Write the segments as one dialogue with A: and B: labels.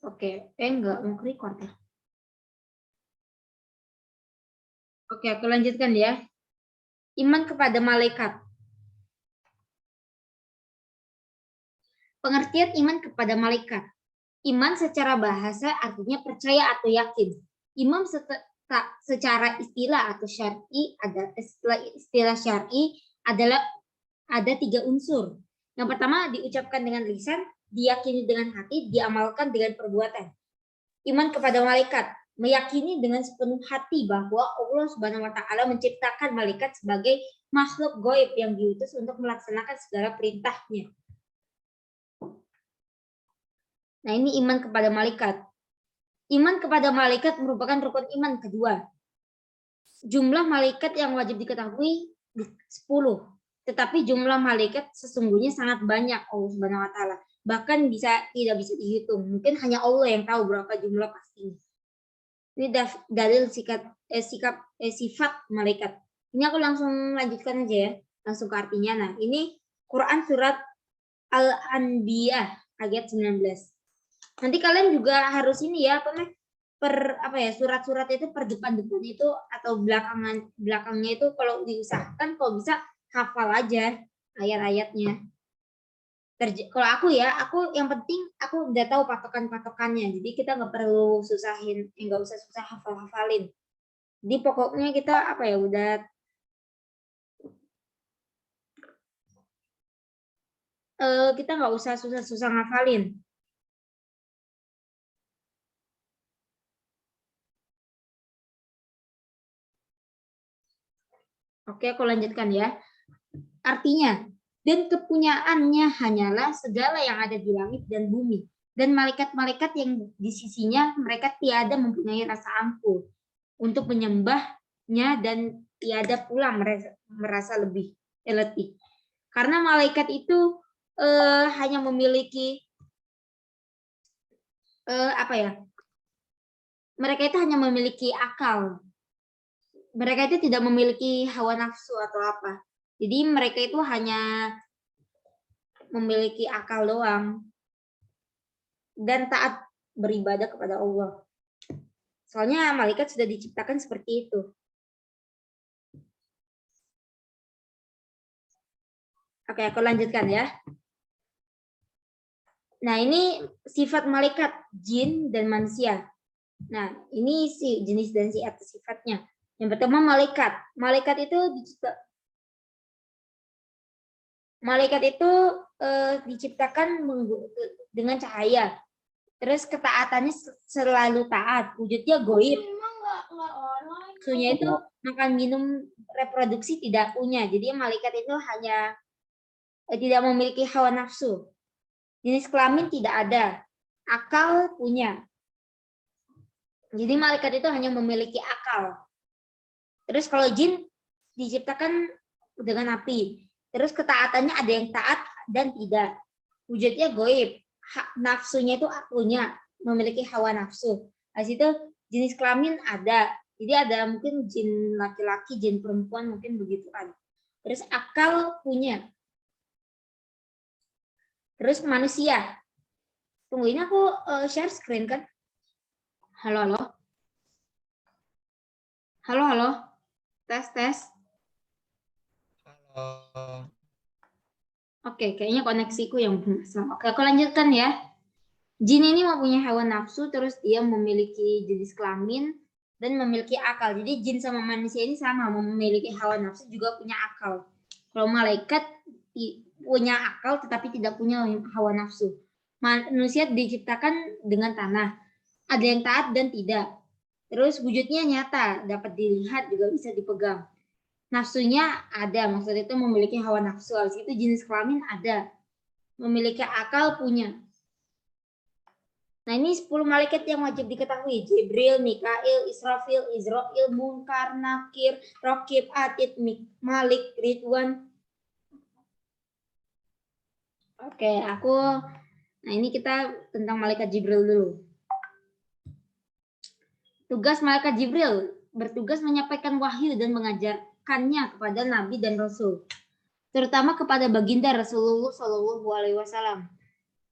A: Oke, enggak record ya. Oke, aku lanjutkan ya. Iman kepada malaikat. Pengertian iman kepada malaikat. Iman secara bahasa artinya percaya atau yakin. Iman secara istilah atau syar'i ada istilah syar'i adalah ada 3 unsur. Yang pertama diucapkan dengan lisan, diyakini dengan hati, diamalkan dengan perbuatan. Iman kepada malaikat, meyakini dengan sepenuh hati bahwa Allah Subhanahu wa taala menciptakan malaikat sebagai makhluk gaib yang diutus untuk melaksanakan segala perintahnya. Nah, ini iman kepada malaikat. Iman kepada malaikat merupakan rukun iman kedua. Jumlah malaikat yang wajib diketahui 10. Tetapi jumlah malaikat sesungguhnya sangat banyak Allah Subhanahu wa taala. Bahkan tidak bisa dihitung. Mungkin hanya Allah yang tahu berapa jumlah pastinya. Ini dalil sifat malaikat. Ini aku langsung lanjutkan aja ya. Langsung ke artinya. Nah, ini Quran surat Al-Anbiya ayat 19. Nanti kalian juga harus ini ya, surat-surat itu per depan-depan itu atau belakangnya itu kalau diusahakan kalau bisa hafal aja ayat-ayatnya. Kalau aku ya, yang penting aku udah tahu patokan-patokannya. Jadi kita nggak perlu susahin, nggak usah susah hafal-hafalin. Jadi pokoknya kita udah kita nggak usah susah-susah ngafalin. Oke, aku lanjutkan ya. Artinya, dan kepunyaannya hanyalah segala yang ada di langit dan bumi. Dan malaikat-malaikat yang di sisinya mereka tiada mempunyai rasa ampun untuk menyembahnya dan tiada pula merasa letih. Karena malaikat itu hanya memiliki mereka itu hanya memiliki akal. Mereka itu tidak memiliki hawa nafsu atau apa. Jadi mereka itu hanya memiliki akal doang dan taat beribadah kepada Allah. Soalnya malaikat sudah diciptakan seperti itu. Oke, aku lanjutkan ya. Nah, ini sifat malaikat, jin dan manusia. Nah, ini jenis dan sifatnya. Yang pertama malaikat. Malaikat itu diciptakan dengan cahaya. Terus ketaatannya selalu taat. Wujudnya goib. Maksudnya itu makan minum reproduksi tidak punya. Jadi malaikat itu hanya tidak memiliki hawa nafsu. Jenis kelamin tidak ada. Akal punya. Jadi malaikat itu hanya memiliki akal. Terus kalau jin diciptakan dengan api. Terus ketaatannya ada yang taat dan tidak. Wujudnya goib. Nafsunya itu punya. Memiliki hawa nafsu. Habis itu jenis kelamin ada. Jadi ada mungkin jin laki-laki, jin perempuan, mungkin begitu kan. Terus akal punya. Terus manusia. Tunggu, ini aku share screen kan? Halo, halo. Halo, halo. Tes.
B: Halo.
A: Oke, kayaknya koneksiku yang bermasalah. Oke, aku lanjutkan ya. Jin ini mempunyai hawa nafsu, terus dia memiliki jenis kelamin, dan memiliki akal. Jadi jin sama manusia ini sama, memiliki hawa nafsu, juga punya akal. Kalau malaikat punya akal, tetapi tidak punya hawa nafsu. Manusia diciptakan dengan tanah. Ada yang taat dan tidak. Terus wujudnya nyata, dapat dilihat, juga bisa dipegang. Nafsunya ada, maksudnya itu memiliki hawa nafsu. Habis itu jenis kelamin ada. Memiliki akal punya. Nah, ini 10 malaikat yang wajib diketahui. Jibril, Mikail, Israfil, Izrail, Munkar, Nakir, Raqib, Atid, Malik, Ridwan. Oke, nah ini kita tentang malaikat Jibril dulu. Tugas malaikat Jibril bertugas menyampaikan wahyu dan mengajarkannya kepada Nabi dan Rasul, terutama kepada baginda Rasulullah Shallallahu Alaihi Wasallam.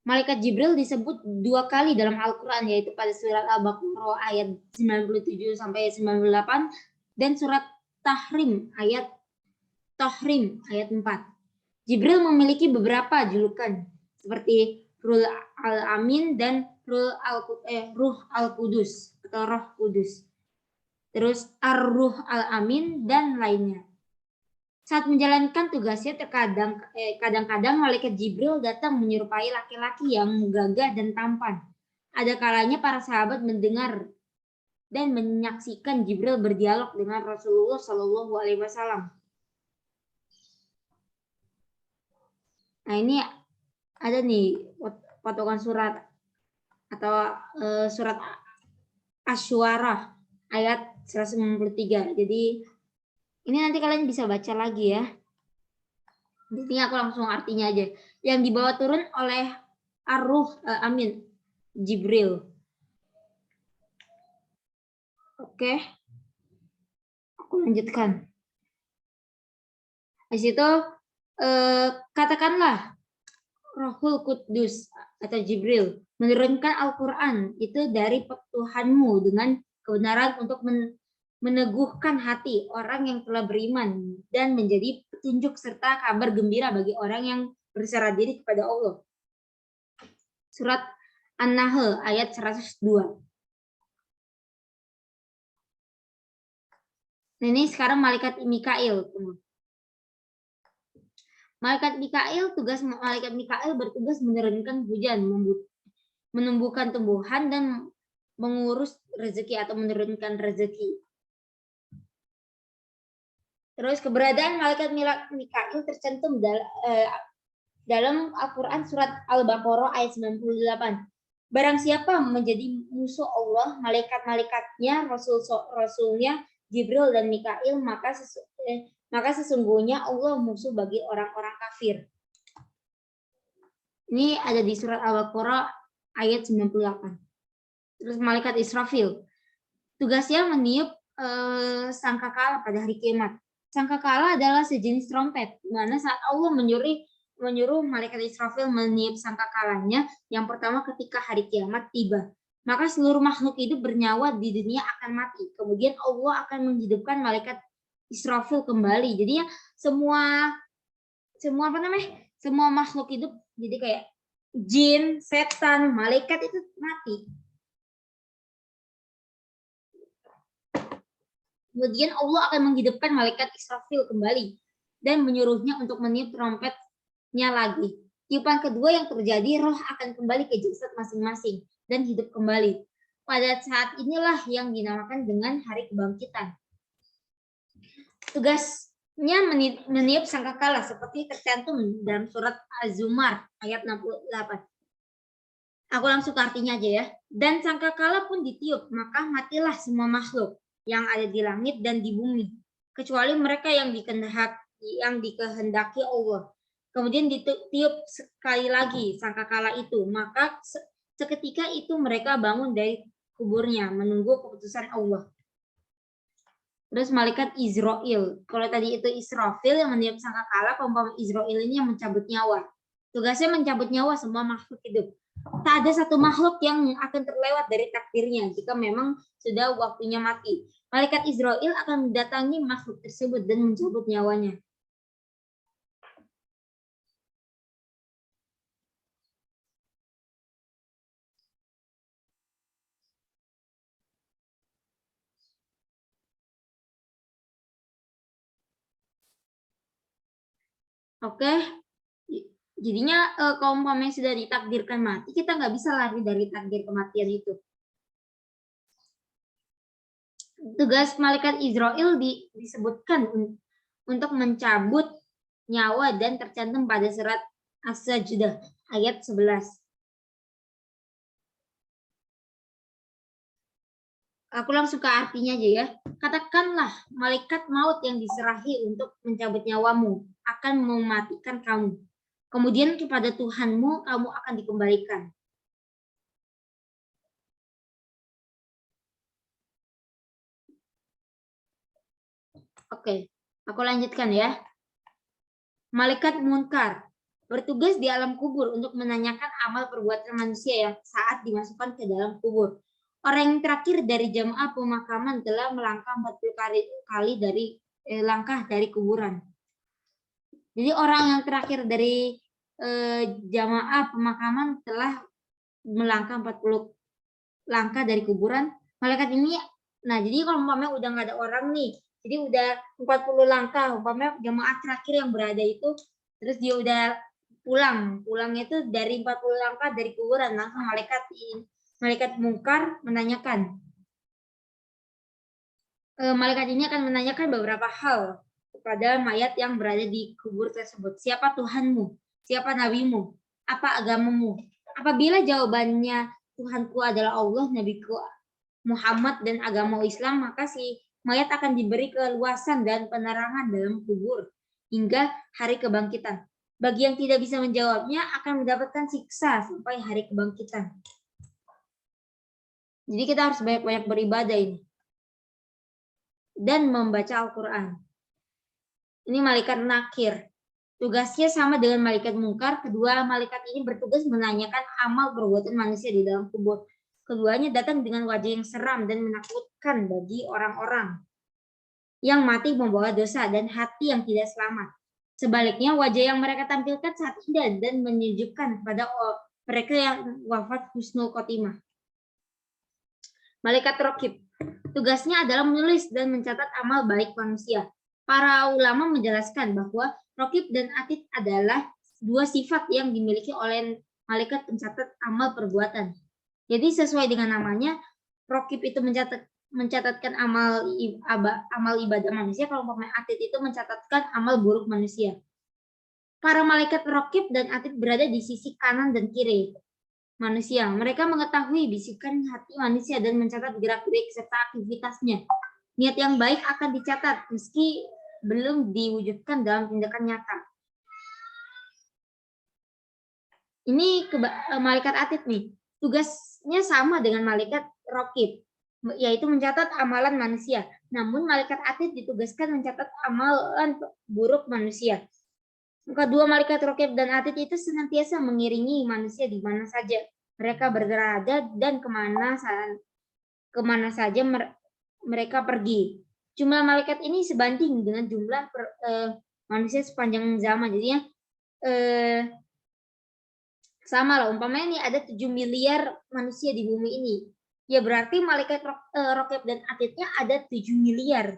A: Malaikat Jibril disebut 2 kali dalam Al-Quran, yaitu pada surat Al-Baqarah ayat 97 sampai 98 dan surat Tahrim ayat 4. Jibril memiliki beberapa julukan seperti Ruh Al-Amin dan Ruh Al-Qudus atau Roh Kudus. Terus Ar-Ruh Al-Amin dan lainnya. Saat menjalankan tugasnya kadang-kadang malaikat Jibril datang menyerupai laki-laki yang gagah dan tampan. Ada kalanya para sahabat mendengar dan menyaksikan Jibril berdialog dengan Rasulullah Shallallahu Alaihi Wasallam. Nah ini ada nih potongan surat atau surat Asy-Syu'ara ayat 193. Jadi ini nanti kalian bisa baca lagi ya. Jadi aku langsung artinya aja. Yang dibawa turun oleh Ar-Ruh Amin Jibril. Oke. Aku lanjutkan. Di situ katakanlah Rohul Kudus atau Jibril menurunkan Al-Quran itu dari Tuhanmu dengan kebenaran untuk meneguhkan hati orang yang telah beriman dan menjadi petunjuk serta kabar gembira bagi orang yang berserah diri kepada Allah. Surat An-Nahl ayat 102. Nah, ini sekarang malaikat Mikail. Malaikat Mikail bertugas menurunkan hujan, menumbuhkan tumbuhan dan mengurus rezeki atau menurunkan rezeki. Terus keberadaan malaikat Mikail tercantum dalam Al-Quran surat Al-Baqarah ayat 98. Barang siapa menjadi musuh Allah, malaikat-malaikatnya, rasulnya Jibril dan Mikail, maka sesungguhnya Allah musuh bagi orang-orang kafir. Ini ada di surat Al-Baqarah ayat 98. Terus malaikat Israfil. Tugasnya meniup sangkakala pada hari kiamat. Sangkakala adalah sejenis trompet, di mana saat Allah menyuruh malaikat Israfil meniup sangkakalanya yang pertama ketika hari kiamat tiba. Maka seluruh makhluk hidup bernyawa di dunia akan mati. Kemudian Allah akan menghidupkan malaikat Israfil kembali. Jadinya semua makhluk hidup, jadi kayak jin, setan, malaikat itu mati. Kemudian Allah akan menghidupkan malaikat Israfil kembali dan menyuruhnya untuk meniup trompetnya lagi. Tiupan kedua yang terjadi, roh akan kembali ke jasad masing-masing dan hidup kembali. Pada saat inilah yang dinamakan dengan hari kebangkitan. Tugasnya meniup sangkakala seperti tercantum dalam surat Az-Zumar ayat 68. Aku langsung ke artinya aja ya. Dan sangkakala pun ditiup, maka matilah semua makhluk yang ada di langit dan di bumi, kecuali mereka yang dikehendaki Allah. Kemudian ditiup sekali lagi sangkakala itu, maka seketika itu mereka bangun dari kuburnya menunggu keputusan Allah. Terus malaikat Israel. Kalau tadi itu Israfil yang meniup sangkakala, perumpamaan Israel ini yang mencabut nyawa. Tugasnya mencabut nyawa semua makhluk hidup. Tak ada satu makhluk yang akan terlewat dari takdirnya jika memang sudah waktunya mati. Malaikat Israel akan mendatangi makhluk tersebut dan mencabut nyawanya. Oke, jadinya kalau umpamanya sudah ditakdirkan mati, kita nggak bisa lari dari takdir kematian itu. Tugas malaikat Israel disebutkan untuk mencabut nyawa dan tercantum pada surat As-Sajdah ayat 11. Aku langsung ke artinya aja ya. Katakanlah malaikat maut yang diserahi untuk mencabut nyawamu akan mematikan kamu. Kemudian kepada Tuhanmu kamu akan dikembalikan. Oke, aku lanjutkan ya. Malaikat munkar. bertugas di alam kubur untuk menanyakan amal perbuatan manusia yang saat dimasukkan ke dalam kubur. Orang yang terakhir dari jamaah pemakaman telah melangkah 40 kali dari langkah dari kuburan. Jadi orang yang terakhir dari jamaah pemakaman telah melangkah 40 langkah dari kuburan. Malaikat ini, nah jadi kalau umpamanya udah nggak ada orang nih, jadi udah 40 langkah, umpamanya jamaah terakhir yang berada itu, terus dia udah pulangnya itu dari 40 langkah dari kuburan, langsung malaikat mungkar menanyakan. Malaikat ini akan menanyakan beberapa hal kepada mayat yang berada di kubur tersebut. Siapa Tuhanmu? Siapa nabimu? Apa agamamu? Apabila jawabannya Tuhanku adalah Allah, nabiku Muhammad dan agama Islam, maka si mayat akan diberi keluasan dan penerangan dalam kubur hingga hari kebangkitan. Bagi yang tidak bisa menjawabnya akan mendapatkan siksa sampai hari kebangkitan. Jadi kita harus banyak-banyak beribadah ini dan membaca Al-Quran. Ini malaikat nakir. Tugasnya sama dengan malaikat mungkar. Kedua malaikat ini bertugas menanyakan amal perbuatan manusia di dalam kubur. Keduanya datang dengan wajah yang seram dan menakutkan bagi orang-orang yang mati membawa dosa dan hati yang tidak selamat. Sebaliknya, wajah yang mereka tampilkan sangat indah dan menyejukkan kepada mereka yang wafat husnul khotimah. Malaikat Raqib. Tugasnya adalah menulis dan mencatat amal baik manusia. Para ulama menjelaskan bahwa Raqib dan Atid adalah dua sifat yang dimiliki oleh malaikat pencatat amal perbuatan. Jadi sesuai dengan namanya, Raqib itu mencatatkan amal ibadah manusia, kalau umpamanya Atid itu mencatatkan amal buruk manusia. Para malaikat Raqib dan Atid berada di sisi kanan dan kiri manusia. Mereka mengetahui bisikan hati manusia dan mencatat gerak-gerik serta aktivitasnya. Niat yang baik akan dicatat meski belum diwujudkan dalam tindakan nyata. Ini malaikat Atid nih. Tugasnya sama dengan malaikat Raqib, yaitu mencatat amalan manusia. Namun malaikat Atid ditugaskan mencatat amalan buruk manusia. Kedua malaikat Raqib dan Atid itu senantiasa mengiringi manusia di mana saja mereka berada dan kemana saja mereka pergi. Jumlah malaikat ini sebanding dengan jumlah manusia sepanjang zaman. Jadinya sama lah, umpamanya ini ada 7 miliar manusia di bumi ini. Ya berarti malaikat Raqib dan Atidnya ada 7 miliar.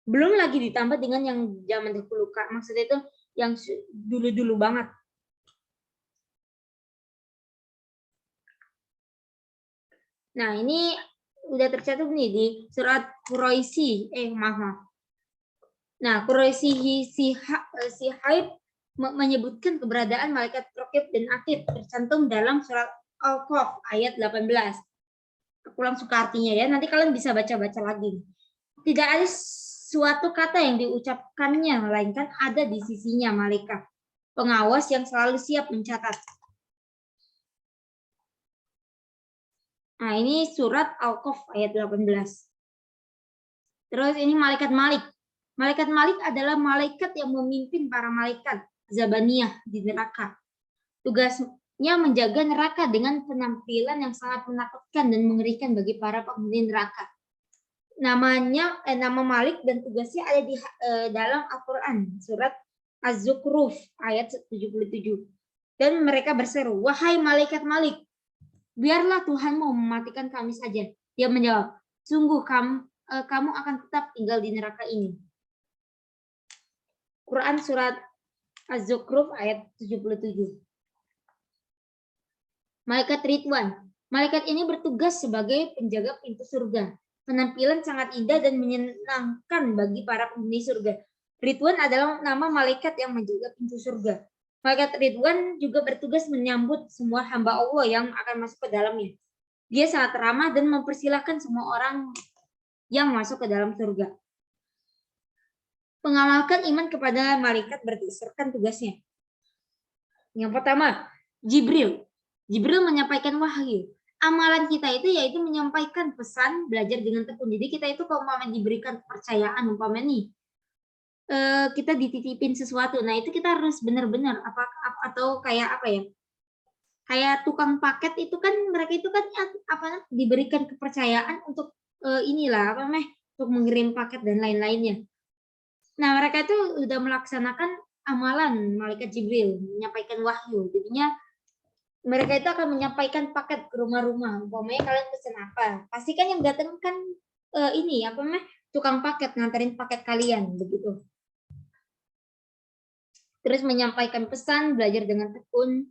A: Belum lagi ditambah dengan yang zaman dahulu, Kak. Maksudnya itu yang dulu-dulu banget. Nah, ini udah tercatat nih di surat Quraisy. Maaf. Nah, Quraisy Sihaib menyebutkan keberadaan malaikat Raqib dan Atid tercantum dalam surat Al-Qaf ayat 18. Aku langsung ke artinya ya. Nanti kalian bisa baca-baca lagi. Tidak ada suatu kata yang diucapkannya, melainkan ada di sisinya malaikat pengawas yang selalu siap mencatat. Nah, ini surat Al-Qaf ayat 18. Terus ini malaikat Malik. Malaikat Malik adalah malaikat yang memimpin para malaikat Zabaniyah di neraka. Tugasnya menjaga neraka dengan penampilan yang sangat menakutkan dan mengerikan bagi para penghuni neraka. Nama Malik dan tugasnya ada di dalam Al-Quran, surat Az-Zukhruf ayat 77. Dan mereka berseru, wahai malaikat Malik, biarlah Tuhanmu mematikan kami saja. Dia menjawab, sungguh kamu akan tetap tinggal di neraka ini. Quran surat Az-Zukhruf ayat 77. Malaikat Ridwan. Malaikat ini bertugas sebagai penjaga pintu surga. Penampilan sangat indah dan menyenangkan bagi para penghuni surga. Ridwan adalah nama malaikat yang menjaga pintu surga. Malaikat Ridwan juga bertugas menyambut semua hamba Allah yang akan masuk ke dalamnya. Dia sangat ramah dan mempersilahkan semua orang yang masuk ke dalam surga. Mengamalkan iman kepada malaikat berdasarkan tugasnya. Yang pertama, Jibril. Jibril menyampaikan wahyu. Amalan kita itu yaitu menyampaikan pesan, belajar dengan tekun. Jadi kita itu kalau umpamanya diberikan kepercayaan, umpamanya nih, kita dititipin sesuatu. Nah, itu kita harus benar-benar atau kayak apa ya? Kayak tukang paket itu kan mereka itu kan diberikan kepercayaan untuk inilah apa namanya? Untuk mengirim paket dan lain-lainnya. Nah, mereka itu sudah melaksanakan amalan malaikat Jibril, menyampaikan wahyu. Jadinya mereka itu akan menyampaikan paket ke rumah-rumah. Umpamanya kalian pesan apa? Pastikan yang datang kan ini apa namanya? Tukang paket nganterin paket kalian begitu. Terus menyampaikan pesan, belajar dengan tekun.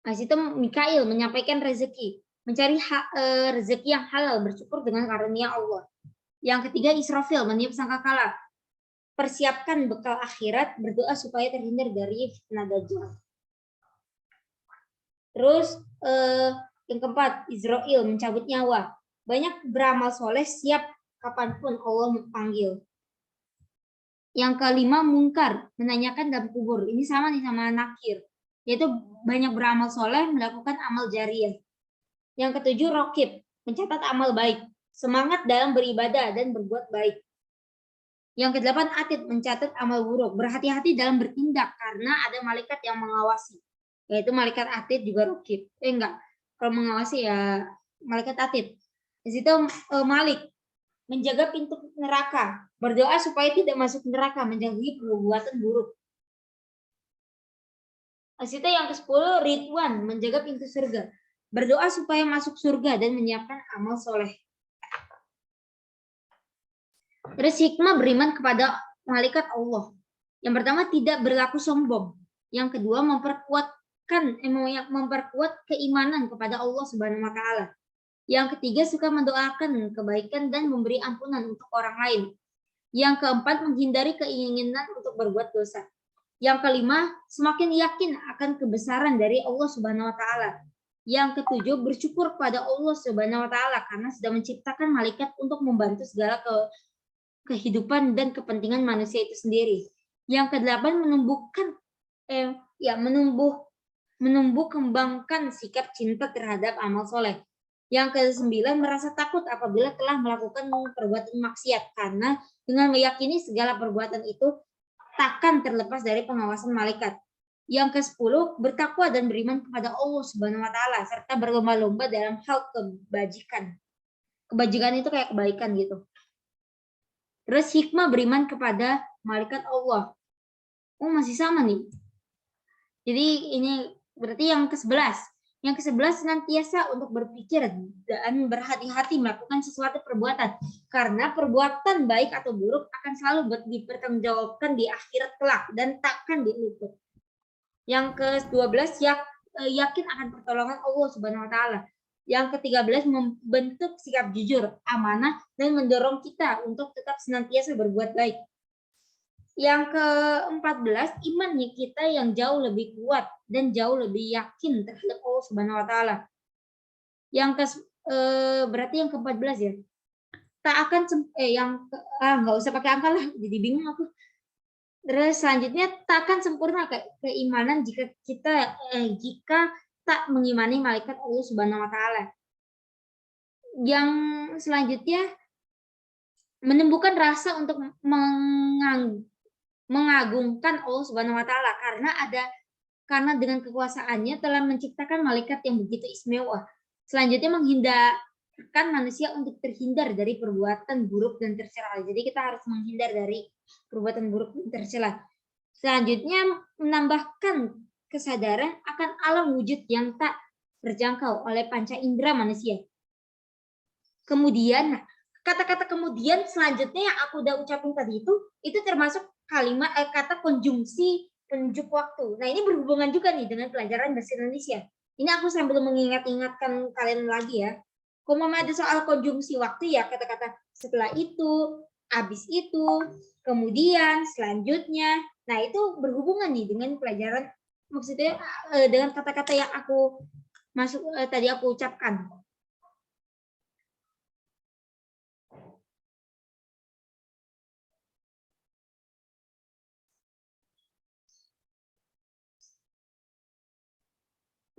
A: Nah, situ Mikail menyampaikan rezeki, mencari rezeki yang halal, bersyukur dengan karunia Allah. Yang ketiga Israfil meniup sangkakala, persiapkan bekal akhirat, berdoa supaya terhindar dari fitnah dajjal. Terus yang keempat Israel mencabut nyawa, banyak beramal soleh siap kapanpun Allah memanggil. Yang kelima Munkar, menanyakan dalam kubur. Ini sama nih sama Nakir, yaitu banyak beramal soleh, melakukan amal jariah. Yang ketujuh Rokib, mencatat amal baik, semangat dalam beribadah dan berbuat baik. Yang kedelapan Atid, mencatat amal buruk, berhati-hati dalam bertindak karena ada malaikat yang mengawasi, yaitu malaikat Atid juga Rokib. Enggak, kalau mengawasi ya malaikat Atid. Di situ Malik, menjaga pintu neraka, berdoa supaya tidak masuk neraka, menjauhi perbuatan buruk. Di situ yang ke-10 Ridwan, menjaga pintu surga, berdoa supaya masuk surga dan menyiapkan amal soleh. Terus hikmah beriman kepada malaikat Allah. Yang pertama tidak berlaku sombong. Yang kedua memperkuat keimanan kepada Allah Subhanahu wa taala. Yang ketiga suka mendoakan kebaikan dan memberi ampunan untuk orang lain. Yang keempat menghindari keinginan untuk berbuat dosa. Yang kelima semakin yakin akan kebesaran dari Allah Subhanahu wa taala. Yang ketujuh bersyukur kepada Allah Subhanahu wa taala karena sudah menciptakan malaikat untuk membantu segala kehidupan dan kepentingan manusia itu sendiri. Yang kedelapan menumbuh kembangkan sikap cinta terhadap amal soleh. Yang ke-9 merasa takut apabila telah melakukan perbuatan maksiat karena dengan meyakini segala perbuatan itu takkan terlepas dari pengawasan malaikat. Yang ke-10 bertakwa dan beriman kepada Allah Subhanahu wa taala serta berlomba-lomba dalam hal kebajikan. Kebajikan itu kayak kebaikan gitu. Terus hikmah beriman kepada malaikat Allah. Oh, masih sama nih. Jadi ini berarti yang ke-11. Yang ke-11 senantiasa untuk berpikir dan berhati-hati melakukan sesuatu perbuatan. Karena perbuatan baik atau buruk akan selalu dipertanggungjawabkan di akhirat kelak dan takkan diluput. Yang ke-12 yakin akan pertolongan Allah Subhanahu wa taala. Yang ke-13 membentuk sikap jujur, amanah, dan mendorong kita untuk tetap senantiasa berbuat baik. Yang ke-14 imannya kita yang jauh lebih kuat dan jauh lebih yakin terhadap Allah Subhanahu wa taala. Berarti yang ke-14 ya. Tak akan nggak usah pakai angka lah, jadi bingung aku. Terus selanjutnya tak akan sempurna keimanan jika tak mengimani malaikat Allah Subhanahu wa taala. Yang selanjutnya menumbuhkan rasa untuk mengagungkan Allah Subhanahu wa taala karena dengan kekuasaannya telah menciptakan malaikat yang begitu istimewa. Selanjutnya menghindarkan manusia untuk terhindar dari perbuatan buruk dan tercela. Jadi kita harus menghindar dari perbuatan buruk dan tercela. Selanjutnya menambahkan kesadaran akan alam wujud yang tak terjangkau oleh panca indera manusia. Kemudian kata-kata kemudian selanjutnya yang aku udah ucapin tadi itu termasuk kalimat kata konjungsi penunjuk waktu. Nah, ini berhubungan juga nih dengan pelajaran bahasa Indonesia. Ini aku sambil mengingat-ingatkan kalian lagi ya. Kalau mau ada soal konjungsi waktu ya kata-kata setelah itu, habis itu, kemudian, selanjutnya. Nah, itu berhubungan nih dengan pelajaran, maksudnya dengan kata-kata yang aku tadi aku ucapkan.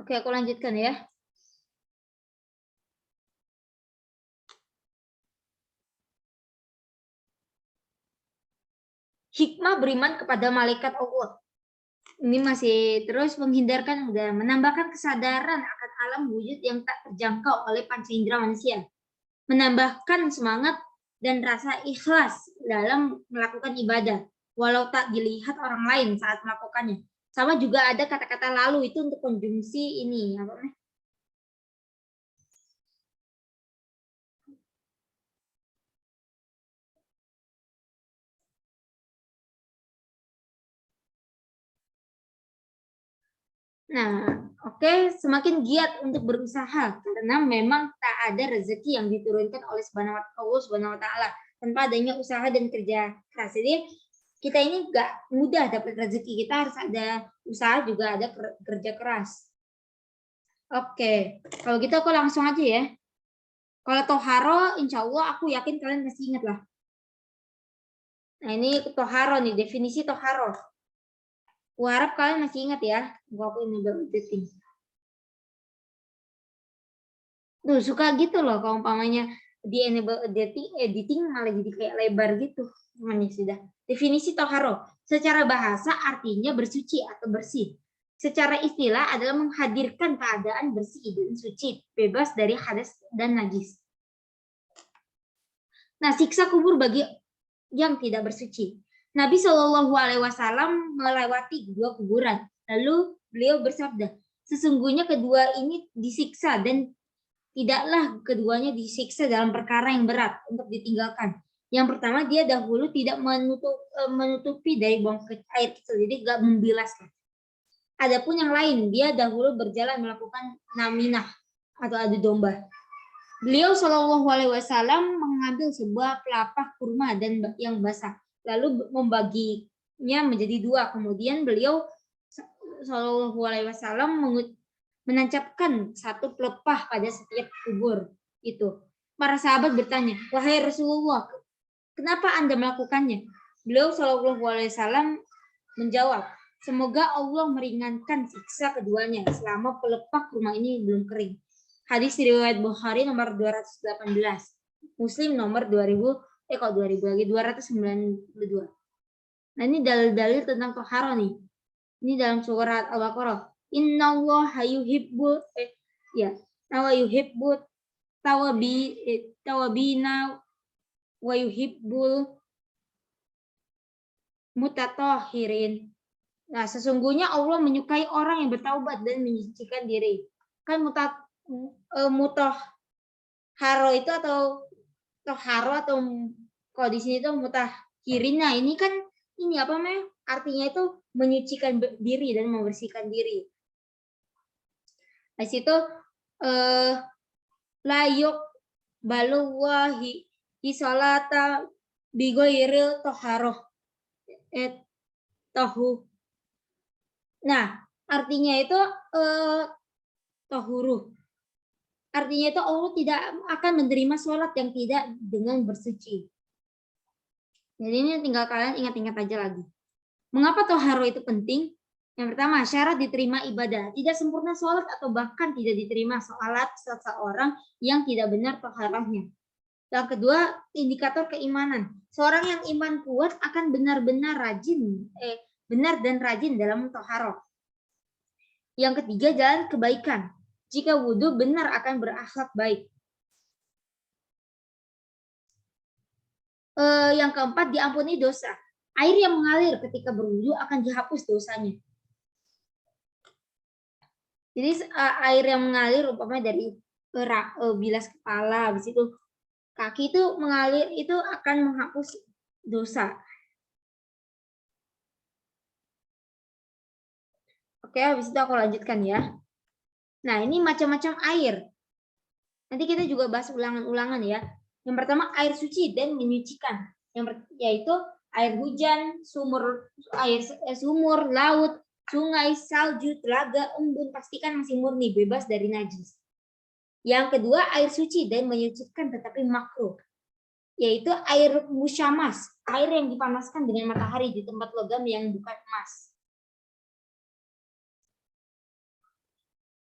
A: Oke, aku lanjutkan ya. hikmah beriman kepada malaikat Allah. Ini masih terus menghindarkan dan menambahkan kesadaran akan alam wujud yang tak terjangkau oleh panca indera manusia. Menambahkan semangat dan rasa ikhlas dalam melakukan ibadah, walau tak dilihat orang lain saat melakukannya. Sama juga ada kata-kata lalu itu untuk konjungsi ini, apa namanya? Nah, oke, semakin giat untuk berusaha karena memang tak ada rezeki yang diturunkan oleh Allah Subhanahu wa taala tanpa adanya usaha dan kerja keras. Jadi kita ini nggak mudah dapat rezeki, kita harus ada usaha juga ada kerja keras. Oke, kalau gitu aku langsung aja ya. Kalau toharo, insya Allah aku yakin kalian masih ingat lah. Nah ini toharo nih, definisi toharo. Aku harap kalian masih ingat ya. Gua aku ini editing. Tuh suka gitu loh kalau umpamanya di enable editing malah jadi kayak lebar gitu. Namanya sudah. Definisi toharo. Secara bahasa artinya bersuci atau bersih. Secara istilah adalah menghadirkan keadaan bersih dan suci, bebas dari hadas dan najis. Nah, siksa kubur bagi yang tidak bersuci. Nabi Shallallahu Alaihi Wasallam melewati dua kuburan, lalu beliau bersabda, sesungguhnya kedua ini disiksa dan tidaklah keduanya disiksa dalam perkara yang berat untuk ditinggalkan. Yang pertama dia dahulu tidak menutupi dari buang air kecil, jadi nggak membilas. Adapun yang lain, dia dahulu berjalan melakukan naminah atau adu domba. Beliau Shallallahu Alaihi Wasallam mengambil sebuah pelepah kurma dan yang basah, lalu membaginya menjadi dua. Kemudian beliau Shallallahu Alaihi Wasallam menancapkan satu pelepah pada setiap kubur itu. Para sahabat bertanya, wahai Rasulullah, kenapa Anda melakukannya? Beliau Shallallahu Alaihi Wasallam menjawab, semoga Allah meringankan siksa keduanya selama pelepah kurma ini belum kering. Hadis riwayat Bukhari nomor 218, Muslim nomor 292. Nah ini dalil-dalil tentang toharo nih. Ini dalam surat Al-Baqarah. Inna Allah yuhibbu tawabina wa yuhibbul mutatohirin. Nah, sesungguhnya Allah menyukai orang yang bertaubat dan menyucikan diri. Kan mutahharo itu atau toharo atau kalau di sini itu mutahirin. Nah, ini kan ini apa namanya? Artinya itu menyucikan diri dan membersihkan diri. Di situ layuk baluwahi isolata bigoiril toharoh tohu. Nah, artinya itu tohuru. Artinya itu Allah tidak akan menerima sholat yang tidak dengan bersuci. Jadi ini tinggal kalian ingat-ingat aja lagi. Mengapa toharo itu penting? Yang pertama, syarat diterima ibadah. Tidak sempurna sholat atau bahkan tidak diterima sholat seseorang yang tidak benar toharohnya. Yang kedua, indikator keimanan. Seorang yang iman kuat akan benar-benar benar dan rajin dalam toharo. Yang ketiga, jalan kebaikan. Jika wudhu benar akan berakhlak baik. Yang keempat, diampuni dosa. Air yang mengalir ketika berwudhu akan dihapus dosanya. Jadi air yang mengalir umpamanya dari bilas kepala, habis itu kaki itu mengalir itu akan menghapus dosa. Oke, habis itu aku lanjutkan ya. Nah, ini macam-macam air. Nanti kita juga bahas ulangan-ulangan ya. Yang pertama air suci dan menyucikan. Yaitu air hujan, sumur, laut, sungai, salju, telaga, embun pastikan masih murni, bebas dari najis. Yang kedua air suci dan menyucikan tetapi makruh. Yaitu air musyamas, air yang dipanaskan dengan matahari di tempat logam yang bukan emas.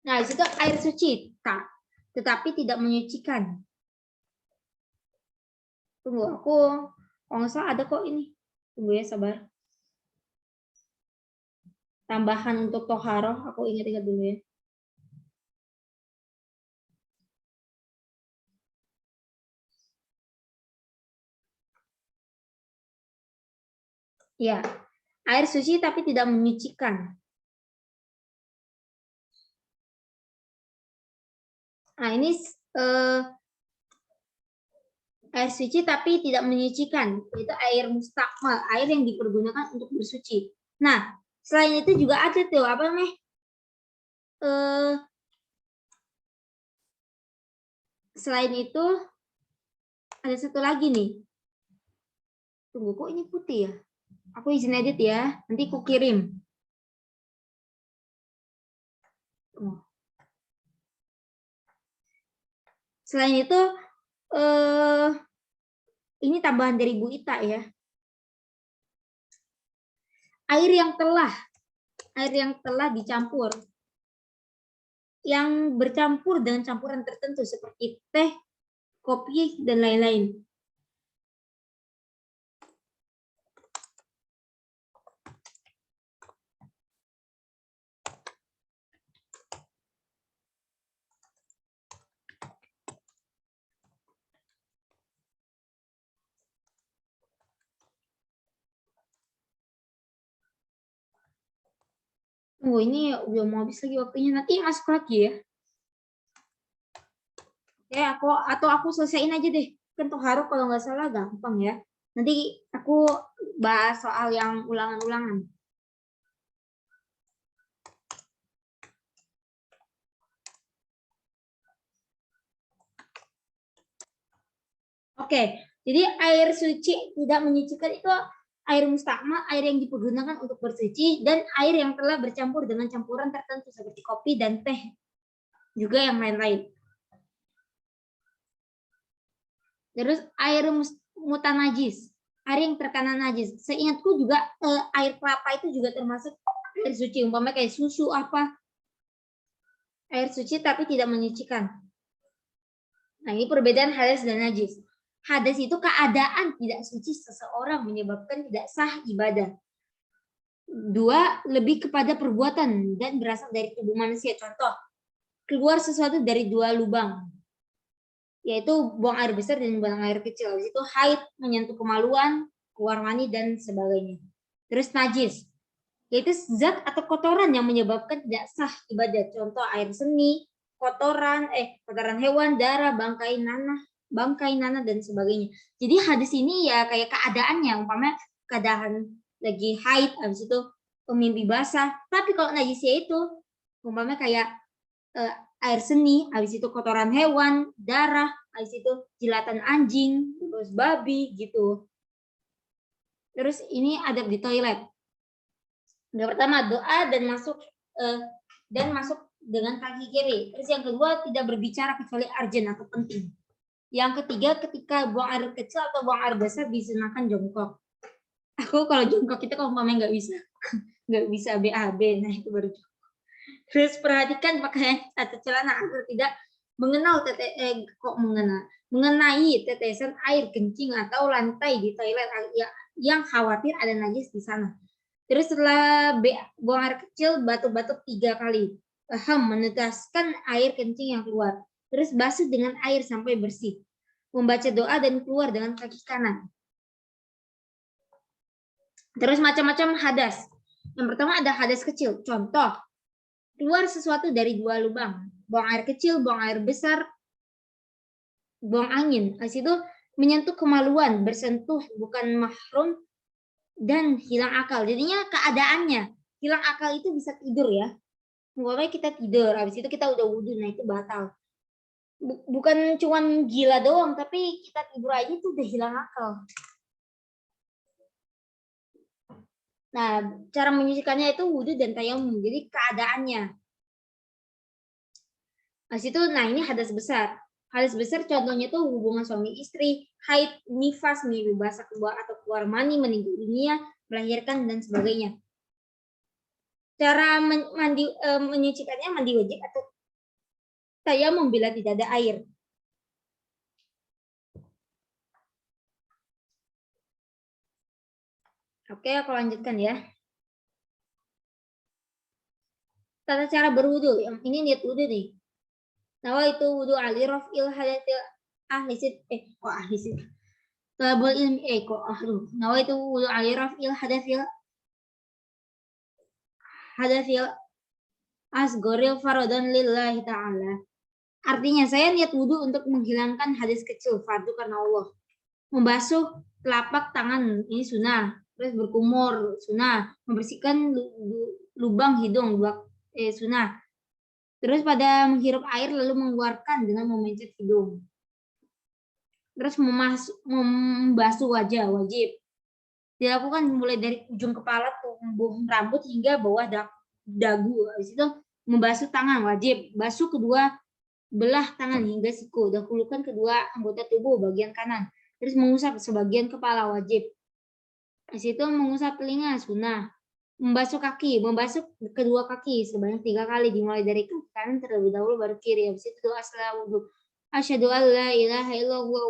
A: Nah, di situ air suci, tetapi tidak menyucikan. Tunggu, aku kalau nggak salah ada kok ini. Tunggu ya, sabar. Tambahan untuk toharoh, aku ingat-ingat dulu ya. Ya, air suci tapi tidak menyucikan. Nah, ini air suci tapi tidak menyucikan, yaitu air mustakmal, air yang dipergunakan untuk bersuci. Nah, selain itu juga ada tuh apa namanya? Selain itu ada satu lagi nih. Tunggu, kok ini putih ya? Aku izin edit ya, nanti aku kirim. Selain itu, ini tambahan dari Bu Ita ya. Air yang telah dicampur, yang bercampur dengan campuran tertentu seperti teh, kopi, dan lain-lain. Tunggu, ini udah mau habis lagi waktunya, nanti masuk lagi ya. Oke, aku selesaiin aja deh. Kan toharoh kalau nggak salah gampang ya. Nanti aku bahas soal yang ulangan-ulangan. Oke, jadi air suci tidak menyucikan itu air mustakmal, air yang dipergunakan untuk bersuci, dan air yang telah bercampur dengan campuran tertentu seperti kopi dan teh, juga yang lain-lain. Terus air mutanajis, air yang terkena najis. Seingatku juga air kelapa itu juga termasuk air suci, umpamanya kayak susu apa, air suci tapi tidak menyucikan. Nah, ini perbedaan hadas dan najis. Hadas itu keadaan tidak suci seseorang menyebabkan tidak sah ibadah. Dua, lebih kepada perbuatan dan berasal dari tubuh manusia. Contoh, keluar sesuatu dari dua lubang, yaitu buang air besar dan buang air kecil. Habis itu haid, menyentuh kemaluan, keluar mani, dan sebagainya. Terus najis, yaitu zat atau kotoran yang menyebabkan tidak sah ibadah. Contoh, air seni, kotoran hewan, darah, bangkai nanah, dan sebagainya. Jadi hadis ini ya kayak keadaannya, umpamanya keadaan lagi haid, habis itu mimpi basah. Tapi kalau najisnya itu umpamanya kayak air seni, habis itu kotoran hewan, darah, habis itu jilatan anjing, terus babi gitu. Terus ini adab di toilet. Yang pertama, doa dan masuk dengan kaki kiri. Terus yang kedua, tidak berbicara kecuali urgent atau penting. Yang ketiga, ketika buang air kecil atau buang air besar disunahkan jongkok. Aku kalau jongkok itu kalau umpamanya nggak bisa BAB, nah itu baru jongkok. Terus perhatikan pakaian atau celana agar tidak mengenai tetesan air kencing atau lantai di toilet yang khawatir ada najis di sana. Terus setelah buang air kecil, batuk-batuk 3 kali. Menetaskan air kencing yang keluar. Terus basuh dengan air sampai bersih. Membaca doa dan keluar dengan kaki kanan. Terus macam-macam hadas. Yang pertama ada hadas kecil. Contoh, keluar sesuatu dari dua lubang. Buang air kecil, buang air besar, buang angin. Habis itu menyentuh kemaluan, bersentuh bukan mahrum, dan hilang akal. Jadinya keadaannya hilang akal itu bisa tidur ya. Pokoknya kita tidur, habis itu kita udah wudhu, nah itu batal. Bukan cuman gila doang, tapi kita tidur aja itu udah hilang akal. Nah, cara menyucikannya itu wudhu dan tayamum. Jadi keadaannya. Habis itu, nah ini hadas besar. Hadas besar contohnya tuh hubungan suami istri, haid, nifas, mimpi basah keluar atau keluar mani, meninggal dunia, melahirkan, dan sebagainya. Cara menyucikannya mandi wajib atau tayamum bila tidak ada air. Oke, aku lanjutkan ya. Tata cara berwudu. Yang ini niat wudu nih. Nawa itu wudu ali rafil hadatil ahli sid kok ahli sid. Talabul ilmi kok Nawa itu wudu ali rafil hadatil asgoril farodon lillahi ta'ala. Artinya saya niat wudhu untuk menghilangkan hadis kecil fardu karena Allah. Membasuh telapak tangan ini sunnah, terus berkumur sunnah, membersihkan lubang hidung sunnah. Terus pada menghirup air lalu mengeluarkan dengan memencet hidung. Terus membasuh wajah wajib. Dilakukan mulai dari ujung kepala tumbuh rambut hingga bawah dagu. Habis itu membasuh tangan wajib, basuh kedua belah tangan hingga siku, dahulukan kedua anggota tubuh bagian kanan, terus mengusap sebagian kepala wajib. Habis itu mengusap telinga sunnah. Membasuh kaki, membasuh kedua kaki sebanyak 3 kali, dimulai dari kaki kanan terlebih dahulu baru kiri. Habis itu doa setelah wudhu. Asyhadu an la ilaha illallah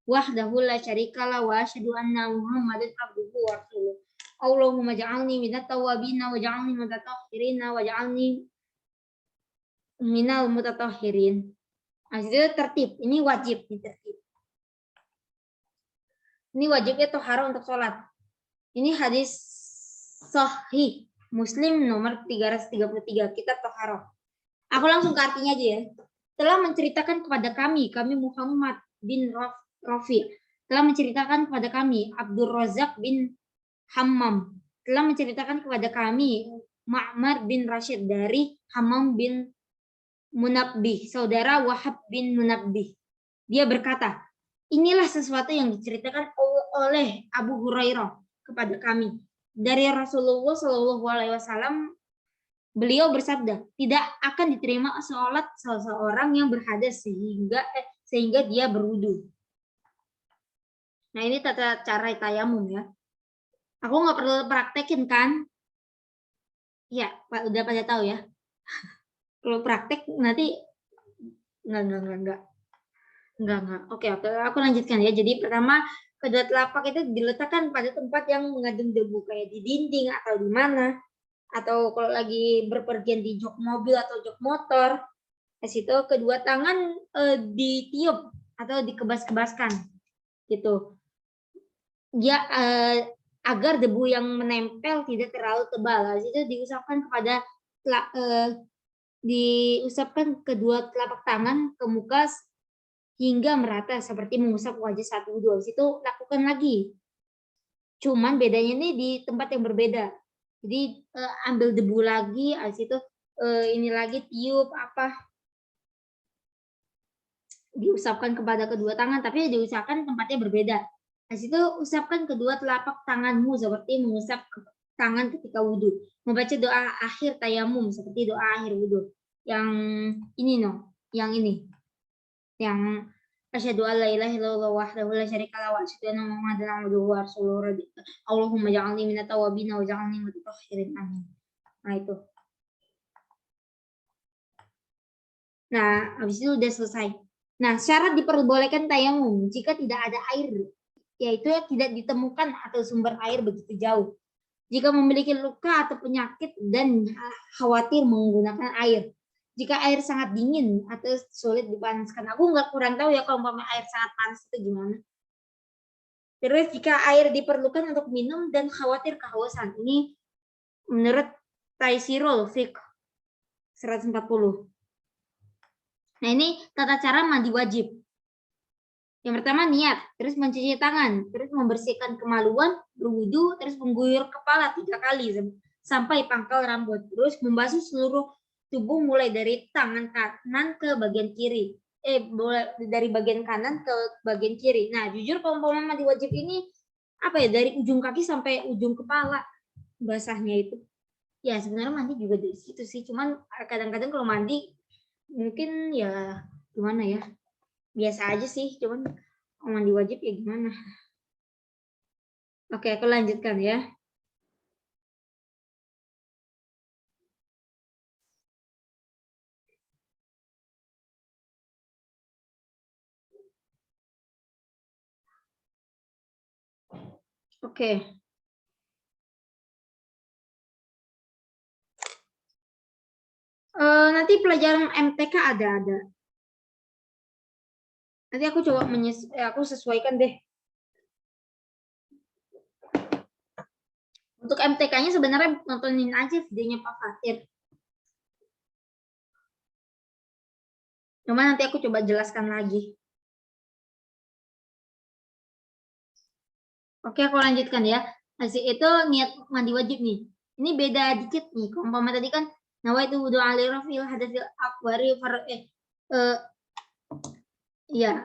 A: wahdahu la syarikalah wa asyhadu anna Muhammadan abduhu wa rasuluh. Allahumma ja'alni minat tawwabina wa ja'alni minat tathirina wa ja'alni minal mutatahhirin. Nah, itu tertib. Ini wajib di tertib. Ini wajibnya tohara untuk sholat. Ini hadis sahih Muslim nomor 333 kitab tohara. Aku langsung ke artinya aja ya. Telah menceritakan kepada kami Muhammad bin Rafi, telah menceritakan kepada kami Abdul Razak bin Hammam, telah menceritakan kepada kami Ma'mar bin Rashid dari Hammam bin Munabbih, saudara Wahab bin Munabbih. Dia berkata, inilah sesuatu yang diceritakan oleh Abu Hurairah kepada kami dari Rasulullah Shallallahu Alaihi Wasallam. Beliau bersabda, tidak akan diterima sholat seseorang yang berhadas sehingga dia berwudu. Nah, ini tata cara tayamum ya. Aku nggak perlu praktekin kan? Ya, Pak udah pada tahu ya. Kalau praktek nanti enggak. Oke, aku lanjutkan ya. Jadi pertama, kedua telapak itu diletakkan pada tempat yang mengandung debu, kayak di dinding atau di mana, atau kalau lagi berpergian di jok mobil atau jok motor. Di situ kedua tangan ditiup atau dikebas-kebaskan gitu. Ya, agar debu yang menempel tidak terlalu tebal. Di situ diusapkan kedua telapak tangan ke muka hingga merata seperti mengusap wajah saat wudhu. Habis itu lakukan lagi. Cuman bedanya ini di tempat yang berbeda. Jadi ambil debu lagi, habis itu ini lagi tiup diusapkan kepada kedua tangan, tapi diusapkan tempatnya berbeda. Habis itu usapkan kedua telapak tanganmu seperti mengusap tangan ketika wudhu. Membaca doa akhir tayamum seperti doa akhir wudhu. Yang ini yang ini. Yang asyhadu an la ilaha illallah wahdahu la syarikalah wa asyhadu anna Muhammadan abduhu wa rasuluh. Allahumma ja'alni minat tawwabin wa ja'alni minat mutatahhirin. Amin. Nah, itu. Nah, habis itu udah selesai. Nah, syarat diperbolehkan tayamum jika tidak ada air, yaitu tidak ditemukan atau sumber air begitu jauh. Jika memiliki luka atau penyakit dan khawatir menggunakan air. Jika air sangat dingin atau sulit dipanaskan. Aku kurang tahu ya kalau air sangat panas itu gimana. Terus jika air diperlukan untuk minum dan khawatir kehausan. Ini menurut Taisirul Fiqh 140. Nah, ini tata cara mandi wajib. Yang pertama niat, terus mencuci tangan, terus membersihkan kemaluan, berwudu, terus mengguyur kepala 3 kali sampai pangkal rambut. Terus membasuh seluruh tubuh mulai dari tangan kanan ke bagian kiri. Dari bagian kanan ke bagian kiri. Nah, jujur kalau mandi wajib ini dari ujung kaki sampai ujung kepala basahnya itu. Ya, sebenarnya mandi juga dari situ sih. Cuman kadang-kadang kalau mandi mungkin ya gimana ya, biasa aja sih, cuman mandi wajib ya gimana. Oke, aku lanjutkan ya. Oke, Nanti pelajaran MTK ada. Nanti aku coba aku sesuaikan deh. Untuk MTK-nya sebenarnya nontonin aja videonya Pak Fatir. Cuma nanti aku coba jelaskan lagi. Oke, aku lanjutkan ya. Hasil itu niat mandi wajib nih. Ini beda dikit nih. Kalau tadi kan nawaitu wudu ali rafil hadasil akbari ya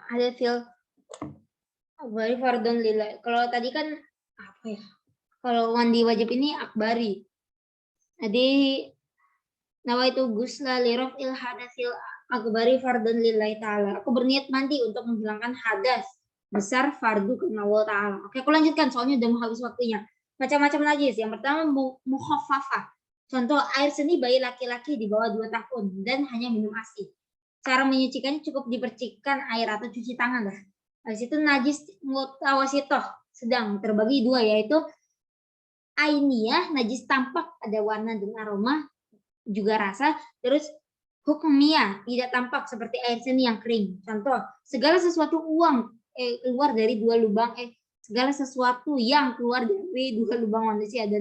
A: hadasil akbari fardun lillah. Kalau tadi kan apa ya? Kalau mandi wajib ini akbari. Jadi nawaitu gusla li rafil hadasil akbari fardun lillahi ta'ala. Aku berniat mandi untuk menghilangkan hadas besar fardu karena Allah Ta'ala. Oke, aku lanjutkan soalnya udah mau habis waktunya. Macam-macam najis. Yang pertama mukhaffafah. Contoh air seni bayi laki-laki di bawah 2 tahun dan hanya minum ASI. Cara menyucikannya cukup dipercikan air atau cuci tangan lah. Habis itu najis mutawasitoh sedang terbagi 2 yaitu ainiyah najis tampak ada warna dan aroma juga rasa, terus hukmiyah tidak tampak seperti air seni yang kering. Contoh segala sesuatu keluar dari 2 lubang segala sesuatu yang keluar dari 2 lubang manusia dan